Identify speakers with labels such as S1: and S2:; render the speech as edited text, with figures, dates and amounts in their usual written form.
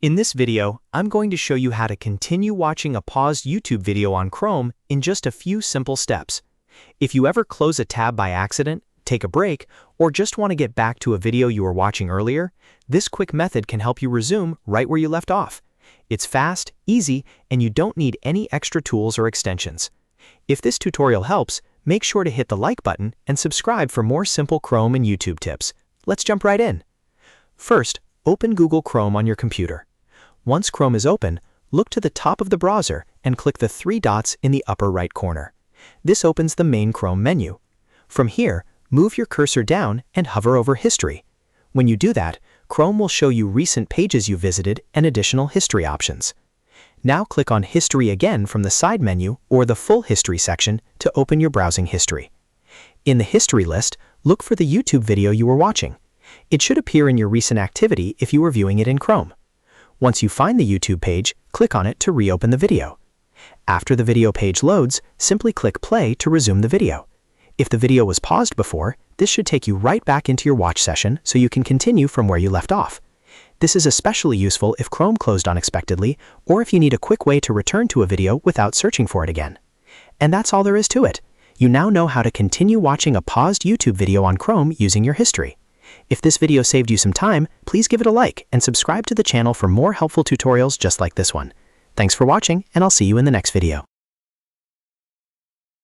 S1: In this video, I'm going to show you how to continue watching a paused YouTube video on Chrome in just a few simple steps. If you ever close a tab by accident, take a break, or just want to get back to a video you were watching earlier, this quick method can help you resume right where you left off. It's fast, easy, and you don't need any extra tools or extensions. If this tutorial helps, make sure to hit the like button and subscribe for more simple Chrome and YouTube tips. Let's jump right in. First, open Google Chrome on your computer. Once Chrome is open, look to the top of the browser and click the three dots in the upper right corner. This opens the main Chrome menu. From here, move your cursor down and hover over History. When you do that, Chrome will show you recent pages you visited and additional history options. Now click on History again from the side menu or the Full History section to open your browsing history. In the History list, look for the YouTube video you were watching. It should appear in your recent activity if you were viewing it in Chrome. Once you find the YouTube page, click on it to reopen the video. After the video page loads, simply click play to resume the video. If the video was paused before, this should take you right back into your watch session so you can continue from where you left off. This is especially useful if Chrome closed unexpectedly or if you need a quick way to return to a video without searching for it again. And that's all there is to it. You now know how to continue watching a paused YouTube video on Chrome using your history. If this video saved you some time, please give it a like and subscribe to the channel for more helpful tutorials just like this one. Thanks for watching, and I'll see you in the next video.